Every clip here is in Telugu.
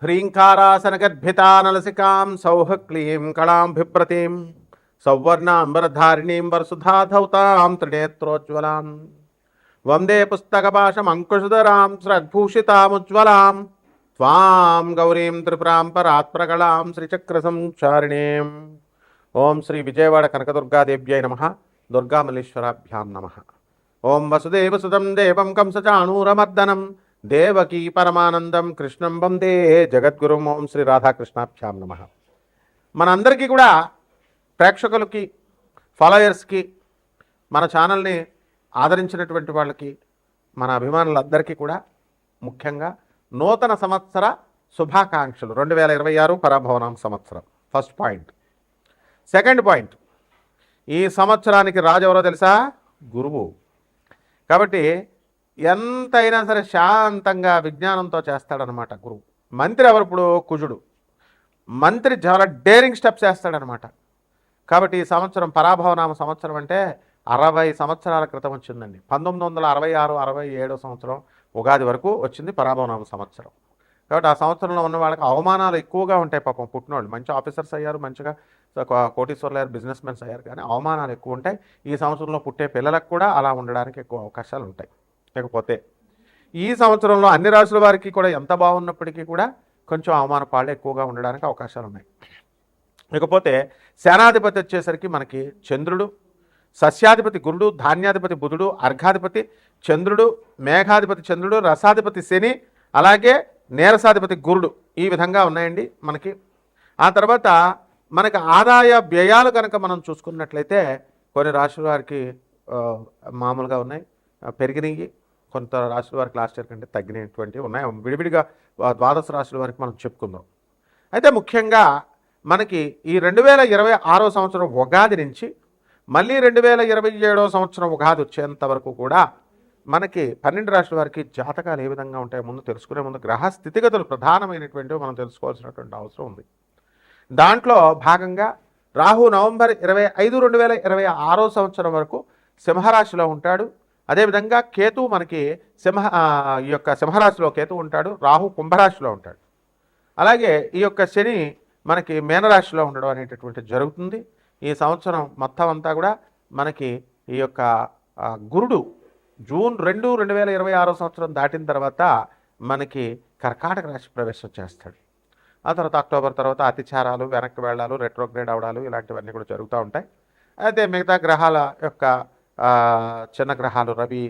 హ్రీంకారాసనగర్భితానలసికాం సౌః క్లీం కళాం బిభ్రతీం సౌవర్ణాంబరధారిణీం వరసుధాధౌతాం త్రినేత్రోజ్వలాం వందే పుస్తకపాశమంకుశధరాం స్రగ్భూషితాముజ్వలాం త్వాం గౌరీం త్రిపురాం పరాత్ప్రగళాం శ్రీచక్రసంచారిణీం. ఓం శ్రీ విజయవాడ కనకదుర్గాదేవ్యై నమః. దుర్గామల్లేశ్వరాభ్యాం నమః. ఓం వసుదేవసుతం దేవం కంసచాణూరమర్దనం దేవకీ పరమానందం కృష్ణం వందే జగద్గురుం. ఓం శ్రీ రాధాకృష్ణాభ్యాం నమః. మనందరికీ కూడా ప్రేక్షకులకి, ఫాలోయర్స్కి, మన ఛానల్ని ఆదరించినటువంటి వాళ్ళకి, మన అభిమానులందరికీ కూడా ముఖ్యంగా నూతన సంవత్సర శుభాకాంక్షలు. 2026 పరాభవనామ సంవత్సరం ఫస్ట్ పాయింట్. సెకండ్ పాయింట్, ఈ సంవత్సరానికి రాజు ఎవరో తెలుసా? గురువు. కాబట్టి ఎంతైనా సరే శాంతంగా విజ్ఞానంతో చేస్తాడనమాట గురువు. మంత్రి ఎవరు? ఇప్పుడు కుజుడు. మంత్రి చాలా డేరింగ్ స్టెప్స్ వేస్తాడనమాట. కాబట్టి ఈ సంవత్సరం పరాభవనామ సంవత్సరం అంటే 60 సంవత్సరాల క్రితం వచ్చిందండి. 1966, 67 సంవత్సరం ఉగాది వరకు వచ్చింది పరాభవనామ సంవత్సరం. కాబట్టి ఆ సంవత్సరంలో ఉన్న వాళ్ళకి అవమానాలు ఎక్కువగా ఉంటాయి. పాపం పుట్టినోళ్ళు మంచి ఆఫీసర్స్ అయ్యారు, మంచిగా కోటీశ్వర్లు అయ్యారు, బిజినెస్ మెన్స్ అయ్యారు, కానీ అవమానాలు ఎక్కువ ఉంటాయి. ఈ సంవత్సరంలో పుట్టే పిల్లలకు కూడా అలా ఉండడానికి ఎక్కువ అవకాశాలు ఉంటాయి. లేకపోతే ఈ సంవత్సరంలో అన్ని రాశుల వారికి కూడా ఎంత బాగున్నప్పటికీ కూడా కొంచెం అవమాన పాళ్ళు ఎక్కువగా ఉండడానికి అవకాశాలు ఉన్నాయి. ఇకపోతే సేనాధిపతి వచ్చేసరికి మనకి చంద్రుడు, సస్యాధిపతి గురుడు, ధాన్యాధిపతి బుధుడు, అర్ఘాధిపతి చంద్రుడు, మేఘాధిపతి చంద్రుడు, రసాధిపతి శని, అలాగే నీరసాధిపతి గురుడు. ఈ విధంగా ఉన్నాయండి మనకి. ఆ తర్వాత మనకి ఆదాయ వ్యయాలు కనుక మనం చూసుకున్నట్లయితే కొన్ని రాశుల వారికి మామూలుగా ఉన్నాయి, పెరిగినాయి. కొంత రాశుల వారికి లాస్ట్ ఇయర్ కంటే తగ్గినటువంటివి ఉన్నాయి. విడివిడిగా ద్వాదశ రాశుల వారికి మనం చెప్పుకుందాం. అయితే ముఖ్యంగా మనకి ఈ 2026 సంవత్సరం ఉగాది నుంచి మళ్ళీ 2027 సంవత్సరం ఉగాది వచ్చేంత వరకు కూడా మనకి 12 రాశుల వారికి జాతకాలు ఏ విధంగా ఉంటాయో ముందు తెలుసుకునే ముందు గ్రహ స్థితిగతులు ప్రధానమైనటువంటివి మనం తెలుసుకోవాల్సినటువంటి అవసరం ఉంది. దాంట్లో భాగంగా రాహు నవంబర్ 25, 2026 సంవత్సరం వరకు సింహరాశిలో ఉంటాడు. అదేవిధంగా కేతు మనకి ఈ యొక్క సింహరాశిలో కేతు ఉంటాడు, రాహు కుంభరాశిలో ఉంటాడు. అలాగే ఈ యొక్క శని మనకి మీనరాశిలో ఉండడం అనేటటువంటి జరుగుతుంది. ఈ సంవత్సరం మొత్తం అంతా కూడా మనకి ఈ యొక్క గురుడు జూన్ 2, 2026 సంవత్సరం దాటిన తర్వాత మనకి కర్కాటక రాశి ప్రవేశం చేస్తాడు. ఆ తర్వాత అక్టోబర్ తర్వాత అతిచారాలు, వెనక్కి వెళ్ళాలు, రెట్రోగ్రేడ్ అవడాలు ఇలాంటివన్నీ కూడా జరుగుతూ ఉంటాయి. అయితే మిగతా గ్రహాల యొక్క చిన్న గ్రహాలు రవి,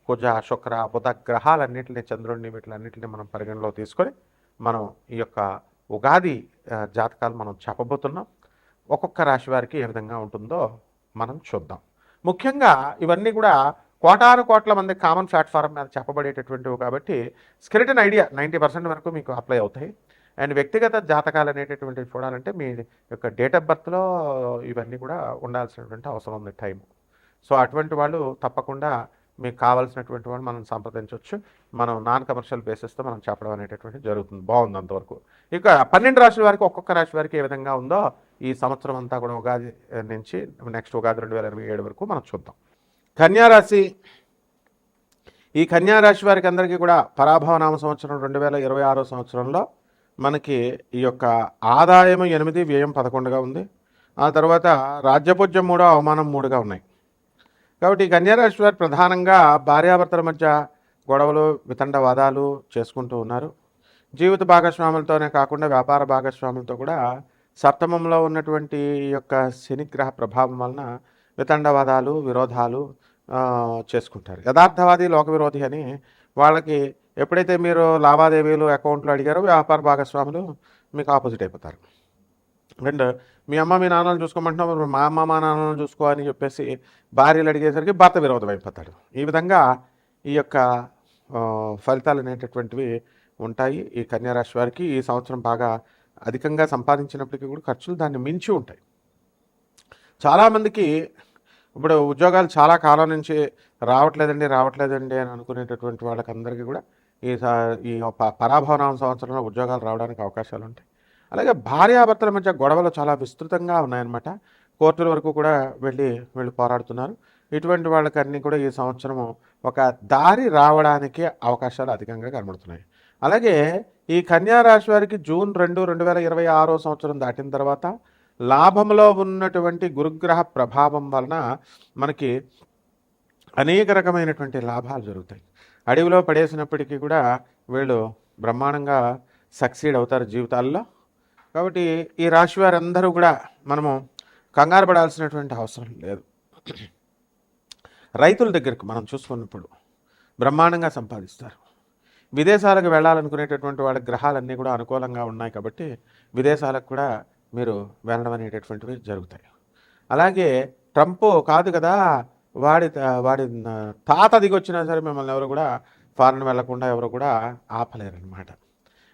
కుజ, శుక్ర, బుధ గ్రహాలన్నింటినీ, చంద్రుడిని, వీటిలన్నింటినీ మనం పరిగణలో తీసుకొని మనం ఈ యొక్క ఉగాది జాతకాలు మనం చెప్పబోతున్నాం. ఒక్కొక్క రాశి వారికి ఏ విధంగా ఉంటుందో మనం చూద్దాం. ముఖ్యంగా ఇవన్నీ కూడా కోటాను కోట్ల మంది కామన్ ప్లాట్ఫారం మీద చెప్పబడేటటువంటివి కాబట్టి స్కెలిటన్ ఐడియా 90% వరకు మీకు అప్లై అవుతాయి. అండ్ వ్యక్తిగత జాతకాలు అనేటటువంటివి చూడాలంటే మీ యొక్క డేట్ ఆఫ్ బర్త్లో ఇవన్నీ కూడా ఉండాల్సినటువంటి అవసరం ఉంది టైం. సో అటువంటి వాళ్ళు తప్పకుండా మీకు కావాల్సినటువంటి వాళ్ళు మనం సంప్రదించవచ్చు. మనం నాన్ కమర్షియల్ బేసిస్తో మనం చెప్పడం అనేటటువంటి జరుగుతుంది. బాగుంది అంతవరకు. ఇక 12 రాశుల వారికి ఒక్కొక్క రాశి వారికి ఏ విధంగా ఉందో ఈ సంవత్సరం అంతా కూడా ఉగాది నుంచి నెక్స్ట్ ఉగాది 2027 వరకు మనం చూద్దాం. కన్యారాశి. ఈ కన్యారాశి వారికి అందరికీ కూడా పరాభవనామ సంవత్సరం 2026 సంవత్సరంలో మనకి ఈ యొక్క ఆదాయం 8, వ్యయం 11గా ఉంది. ఆ తర్వాత రాజ్యపూజ్యం 3, అవమానం 3గా ఉన్నాయి. కాబట్టి ఈ కన్యారాశి వారు ప్రధానంగా భార్యాభర్తల మధ్య గొడవలు, వితండవాదాలు చేసుకుంటూ ఉన్నారు. జీవిత భాగస్వాములతోనే కాకుండా వ్యాపార భాగస్వాములతో కూడా సప్తమంలో ఉన్నటువంటి ఈ యొక్క శనిగ్రహ ప్రభావం వలన వితండవాదాలు, విరోధాలు చేసుకుంటారు. యథార్థవాది లోక విరోధి అని వాళ్ళకి ఎప్పుడైతే మీరు లావాదేవీలు అకౌంట్లు అడిగారో వ్యాపార భాగస్వాములు మీకు ఆపోజిట్ అయిపోతారు. అండ్ మీ అమ్మ మీ నాన్నలను చూసుకోమంటున్నావు, మా అమ్మ మా నాన్నలను చూసుకో అని చెప్పేసి భార్యలు అడిగేసరికి భర్త విరోధం అయిపోతాడు. ఈ విధంగా ఈ యొక్క ఫలితాలు అనేటటువంటివి ఉంటాయి. ఈ కన్యారాశి వారికి ఈ సంవత్సరం బాగా అధికంగా సంపాదించినప్పటికీ కూడా ఖర్చులు దాన్ని మించి ఉంటాయి. చాలామందికి ఇప్పుడు ఉద్యోగాలు చాలా కాలం నుంచి రావట్లేదండి అని అనుకునేటటువంటి వాళ్ళకందరికీ కూడా ఈ పరాభవనామ సంవత్సరంలో ఉద్యోగాలు రావడానికి అవకాశాలు ఉంటాయి. అలాగే భార్యాభర్తల మధ్య గొడవలు చాలా విస్తృతంగా ఉన్నాయన్నమాట. కోర్టుల వరకు కూడా వెళ్ళి పోరాడుతున్నారు. ఇటువంటి వాళ్ళకన్నీ కూడా ఈ సంవత్సరము ఒక దారి రావడానికి అవకాశాలు అధికంగా కనబడుతున్నాయి. అలాగే ఈ కన్యా రాశి వారికి జూన్ 2, 2026 సంవత్సరం దాటిన తర్వాత లాభంలో ఉన్నటువంటి గురుగ్రహ ప్రభావం వలన మనకి అనేక రకమైనటువంటి లాభాలు జరుగుతాయి. అడవిలో పడేసినప్పటికీ కూడా వీళ్ళు బ్రహ్మాండంగా సక్సీడ్ అవుతారు జీవితాల్లో. కాబట్టి ఈ రాశి వారందరూ కూడా మనము కంగారు పడాల్సినటువంటి అవసరం లేదు. రైతుల దగ్గరకు మనం చూసుకున్నప్పుడు బ్రహ్మాండంగా సంపాదిస్తారు. విదేశాలకు వెళ్ళాలనుకునేటటువంటి వాళ్ళ గ్రహాలన్నీ కూడా అనుకూలంగా ఉన్నాయి కాబట్టి విదేశాలకు కూడా మీరు వెళ్ళడం అనేటటువంటివి జరుగుతాయి. అలాగే ట్రంప్ కాదు కదా, వాడి తాత దిగొచ్చినా సరే మిమ్మల్ని ఎవరు కూడా ఫారెన్ వెళ్లకుండా ఎవరు కూడా ఆపలేరన్నమాట.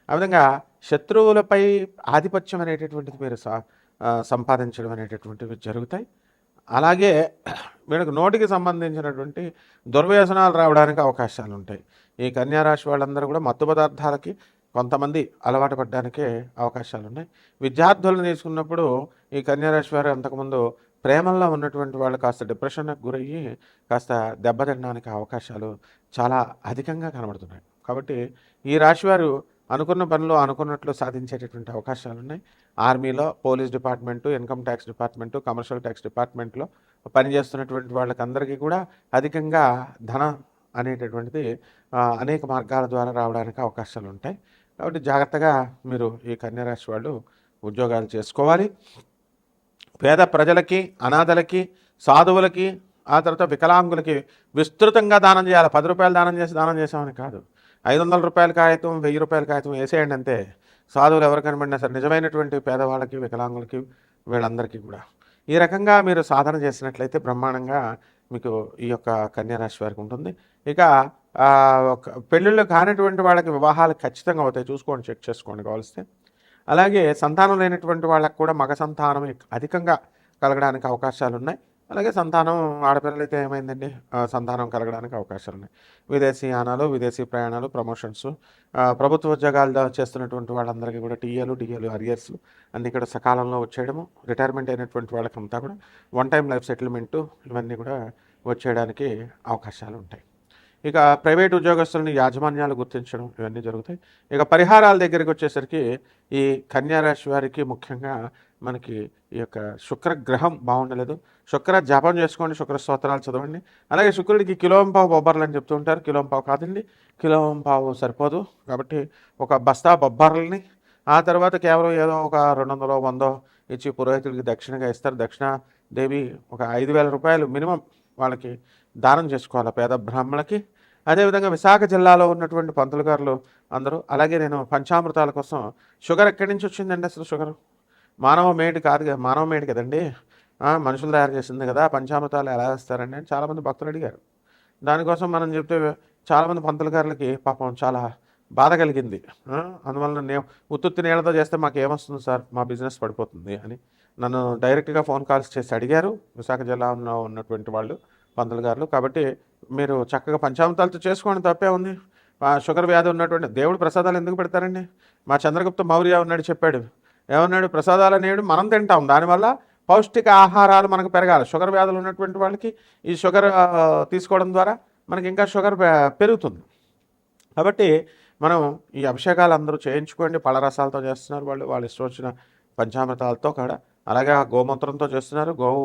ఆ విధంగా శత్రువులపై ఆధిపత్యం అనేటటువంటిది మీరు సంపాదించడం అనేటటువంటివి జరుగుతాయి. అలాగే వీళ్ళకి నోటికి సంబంధించినటువంటి దుర్వ్యసనాలు రావడానికి అవకాశాలు ఉంటాయి. ఈ కన్యా రాశి వాళ్ళందరూ కూడా మత్తు పదార్థాలకి కొంతమంది అలవాటు పడడానికే అవకాశాలు ఉన్నాయి. విద్యార్థులను తీసుకున్నప్పుడు ఈ కన్యా రాశి వారు అంతకుముందు ప్రేమల్లో ఉన్నటువంటి వాళ్ళు కాస్త డిప్రెషన్కి గురయ్యి కాస్త దెబ్బతినడానికి అవకాశాలు చాలా అధికంగా కనబడుతున్నాయి. కాబట్టి ఈ రాశివారు అనుకున్న పనులు అనుకున్నట్లు సాధించేటటువంటి అవకాశాలు ఉన్నాయి. ఆర్మీలో, police department, income tax department, commercial tax డిపార్ట్మెంట్లో పనిచేస్తున్నటువంటి వాళ్ళకందరికీ కూడా అధికంగా ధనం అనేటటువంటిది అనేక మార్గాల ద్వారా రావడానికి అవకాశాలు ఉంటాయి. కాబట్టి జాగ్రత్తగా మీరు ఈ కన్యా రాశి వాళ్ళు ఉద్యోగాలు చేసుకోవాలి. పేద ప్రజలకి, అనాథలకి, సాధువులకి, ఆ తర్వాత వికలాంగులకి విస్తృతంగా దానం చేయాలి. 10 రూపాయలు దానం చేసామని కాదు, 500 రూపాయల కాగితం, 1000 రూపాయల కాగితం వేసేయండి అంతే. సాధువులు ఎవరు కనబడినా సరే నిజమైనటువంటి పేదవాళ్ళకి, వికలాంగులకి, వీళ్ళందరికీ కూడా ఈ రకంగా మీరు సాధన చేసినట్లయితే బ్రహ్మాండంగా మీకు ఈ యొక్క కన్యా రాశి వారికి ఉంటుంది. ఇక పెళ్ళిళ్ళు కానిటువంటి వాళ్ళకి వివాహాలు ఖచ్చితంగా అవుతాయి. చూసుకోండి, చెక్ చేసుకోండి కావలిస్తే. అలాగే సంతానం లేనటువంటి వాళ్ళకు కూడా మగ సంతానం అధికంగా కలగడానికి అవకాశాలు ఉన్నాయి. అలాగే సంతానం ఆడపిల్లలైతే ఏమైందండి, సంతానం కలగడానికి అవకాశాలు ఉన్నాయి. విదేశీ యానాలు, విదేశీ ప్రయాణాలు, ప్రమోషన్స్, ప్రభుత్వ ఉద్యోగాలు చేస్తున్నటువంటి వాళ్ళందరికీ కూడా డిఏలు, అరియర్స్ అన్నీ కూడా సకాలంలో వచ్చేయడము, రిటైర్మెంట్ అయినటువంటి వాళ్ళకంతా కూడా 1 టైం లైఫ్ సెటిల్మెంటు ఇవన్నీ కూడా వచ్చేయడానికి అవకాశాలు ఉంటాయి. ఇక ప్రైవేట్ ఉద్యోగస్తులని యాజమాన్యాలు గుర్తించడం ఇవన్నీ జరుగుతాయి. ఇక పరిహారాల దగ్గరికి వచ్చేసరికి ఈ కన్యా రాశి వారికి ముఖ్యంగా మనకి ఈ యొక్క శుక్రగ్రహం బాగుండలేదు. శుక్ర జపం చేసుకోండి, శుక్ర స్తోత్రాలు చదవండి. అలాగే శుక్రుడికి కిలోంపావు బొబ్బర్లు అని చెప్తూ ఉంటారు. కిలోంపావు కాదండి, కిలోంపావు సరిపోదు. కాబట్టి ఒక బస్తా బొబ్బర్లని ఆ తర్వాత కేవలం ఏదో ఒక 200, 100 ఇచ్చి పురోహితుడికి దక్షిణగా ఇస్తారు. దక్షిణాదేవి ఒక 5,000 రూపాయలు మినిమం వాళ్ళకి దానం చేసుకోవాలి పేద బ్రాహ్మణులకి. అదేవిధంగా విశాఖ జిల్లాలో ఉన్నటువంటి పంతులు గారులు అందరూ, అలాగే నేను పంచామృతాల కోసం షుగర్ ఎక్కడి నుంచి వచ్చిందండి అసలు? షుగర్ మానవ మేడ్ కాదు కదా, మానవ మేడ్ కదండి, మనుషులు తయారు చేసింది కదా, పంచామృతాలు ఎలా వేస్తారండి అని చాలామంది భక్తులు అడిగారు. దానికోసం మనం చెప్తే చాలామంది పంతులు గారులకి పాపం చాలా బాధ కలిగింది. అందువల్ల ఉత్తుత్తి నీళ్ళతో చేస్తే మాకు ఏమొస్తుంది సార్, మా బిజినెస్ పడిపోతుంది అని నన్ను డైరెక్ట్గా ఫోన్ కాల్స్ చేసి అడిగారు విశాఖ జిల్లాలో ఉన్నటువంటి వాళ్ళు పంతులు గారులు. కాబట్టి మీరు చక్కగా పంచామృతాలతో చేసుకోండి, తప్పే ఉంది. షుగర్ వ్యాధి ఉన్నటువంటి దేవుడు ప్రసాదాలు ఎందుకు పెడతారండి? మా చంద్రగుప్త మౌర్య ఉన్నాడు, చెప్పాడు. ఏమన్నాడు? ప్రసాదాలు అనేవి మనం తింటాం, దానివల్ల పౌష్టిక ఆహారాలు మనకు పెరగాలి. షుగర్ వ్యాధులు ఉన్నటువంటి వాళ్ళకి ఈ షుగర్ తీసుకోవడం ద్వారా మనకి ఇంకా షుగర్ పెరుగుతుంది. కాబట్టి మనం ఈ అభిషేకాలు అందరూ చేయించుకోండి. పళ్ళరసాలతో చేస్తున్నారు వాళ్ళు ఇష్టం వచ్చిన పంచామృతాలతో కూడా. అలాగే గోమూత్రంతో చేస్తున్నారు, గోవు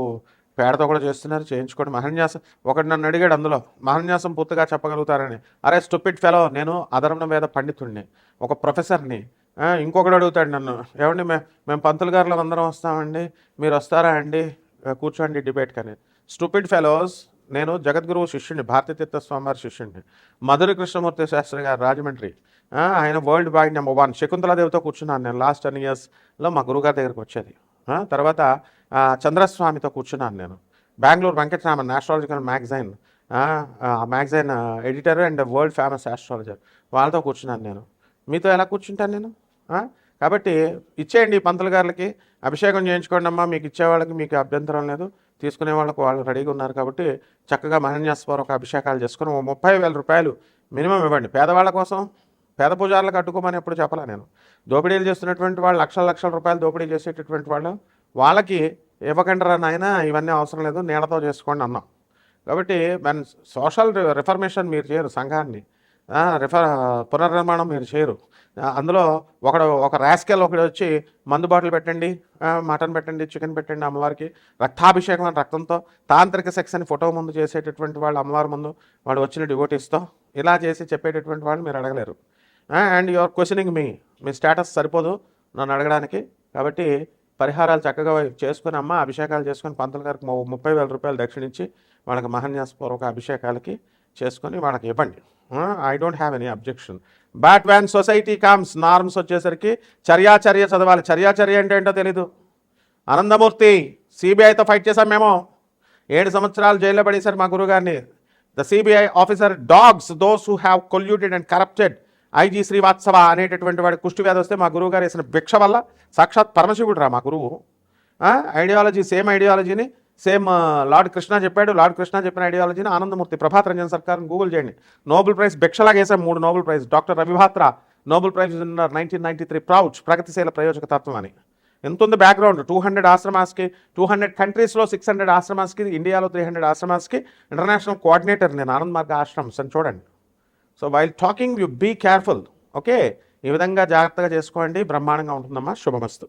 పేడతో కూడా చేస్తున్నారు, చేయించుకోండి. మహన్యాసం ఒకటి నన్ను అడిగాడు, అందులో మహన్యాసం పూర్తిగా చెప్పగలుగుతారని. అరే స్టూపిడ్ ఫెలో, నేను అధర్వణ వేద పండితుడిని, ఒక ప్రొఫెసర్ని. ఇంకొకటి అడుగుతాడు నన్ను, ఏమండి మేము పంతులు గారులో అందరం వస్తామండి, మీరు వస్తారా అండి, కూర్చోండి డిబేట్ కానీ. స్టూపిడ్ ఫెలోస్, నేను జగద్గురువు శిష్యుడిని, భారతీ తీర్థ స్వామివారి శిష్యుడిని, మధుర కృష్ణమూర్తి శాస్త్రి గారు రాజమండ్రి, ఆయన వరల్డ్ వైడ్ నెంబర్ 1. శకుంతలాదేవితో కూర్చున్నాను నేను లాస్ట్ 10 yearsలో మా గురుగారి దగ్గరికి వచ్చేది. తర్వాత చంద్రస్వామితో కూర్చున్నాను నేను. Bengaluru Venkataraman astrological magazine magazine editor and world famous astrologer, వాళ్ళతో కూర్చున్నాను నేను. మీతో ఎలా కూర్చుంటాను నేను? కాబట్టి ఇచ్చేయండి పంతులు గారికి, అభిషేకం చేయించుకోండి అమ్మా, మీకు ఇచ్చేవాళ్ళకి మీకు అభ్యంతరం లేదు, తీసుకునే వాళ్ళకు వాళ్ళు రెడీగా ఉన్నారు. కాబట్టి చక్కగా మహన్యాసపూర్వక అభిషేకాలు చేసుకొని 30,000 రూపాయలు మినిమం ఇవ్వండి. పేదవాళ్ళ కోసం, పేద పూజారులకు కట్టుకోమని ఎప్పుడు చెప్పలా నేను. దోపిడీలు చేస్తున్నటువంటి వాళ్ళు, లక్షల రూపాయలు దోపిడీ చేసేటటువంటి వాళ్ళు, వాళ్ళకి ఇవ్వకండి రా నాయన, ఇవన్నీ అవసరం లేదు, నీళ్ళతో చేసుకోండి అన్నాం. కాబట్టి సోషల్ రిఫర్మేషన్ మీరు చేయరు, సంఘాన్ని పునర్నిర్మాణం మీరు చేయరు. అందులో ఒక రాస్కెల్ ఒకడు వచ్చి మందు బాటిల్ పెట్టండి, మటన్ పెట్టండి, చికెన్ పెట్టండి అమ్మవారికి, రక్తాభిషేకం అని రక్తంతో, తాంత్రిక సెక్స్ అని ఫోటో ముందు చేసేటటువంటి వాళ్ళు అమ్మవారి ముందు వాడు వచ్చిన డివోటీస్తో ఇలా చేసి చెప్పేటటువంటి వాళ్ళు మీరు అడగలేరు. అండ్ యువర్ క్వశ్చనింగ్ మీ స్టేటస్ సరిపోదు నన్ను అడగడానికి. కాబట్టి పరిహారాలు చక్కగా చేసుకుని అమ్మ అభిషేకాలు చేసుకొని పంతులు గారికి 30,000 రూపాయలు దక్షిణించి వాళ్ళకి మహాన్యాసపూర్వక అభిషేకాలకి చేసుకొని వాళ్ళకి ఇవ్వండి. I don't have any objection. But van society comes norms వచ్చేసరికి చర్యాచర్య చదవాలి. చర్యాచర్య అంటే ఏంటో తెలీదు. ఆనందమూర్తి సిబిఐతో ఫైట్ చేశాం మేము, 7 సంవత్సరాలు జైల్లో పడేశారు మా గురుగారిని. The CBI officer dogs those who have colluded and corrupted IG Srivastava అనేటటువంటి వాడి కుష్టి వ్యాధి వస్తే మా గురువు గారు వేసిన భిక్ష వల్ల సాక్షాత్ పరమశివుడు రా మా గురువు. ఐడియాలజీ సేమ్ ఐడియాలజీని సేమ్ లార్డ్ కృష్ణ చెప్పాడు. లార్డ్ కృష్ణ చెప్పిన ఐడియాలజీని ఆనందమూర్తి ప్రభాత్ రంజన్ సర్కార్ని గూగుల్ చేయండి. నోబెల్ ప్రైజ్ భిక్షలాగా వేసాం 3 Nobel prize. Doctor Ravi Batra Nobel prize winner 1993 PROUT ప్రగతిశీల ప్రయోజక తత్వం అని. ఎంత ఉంది బ్యాక్గ్రౌండ్. 200 ఆశ్రమాస్కి 200 కంట్రీస్లో 600 ఆశ్రమాస్కి, ఇండియాలో 300 ఆశ్రమాస్కి ఇంటర్నేషనల్ కోఆర్డినేటర్ నేను ఆనంద్ మార్గ ఆశ్రమ్స్ అని చూడండి. So while talking you be careful. Okay, ఈ విధంగా జాగ్రత్తగా చేసుకోండి. బ్రహ్మాండంగా ఉంటుందమ్మా. శుభమస్తు.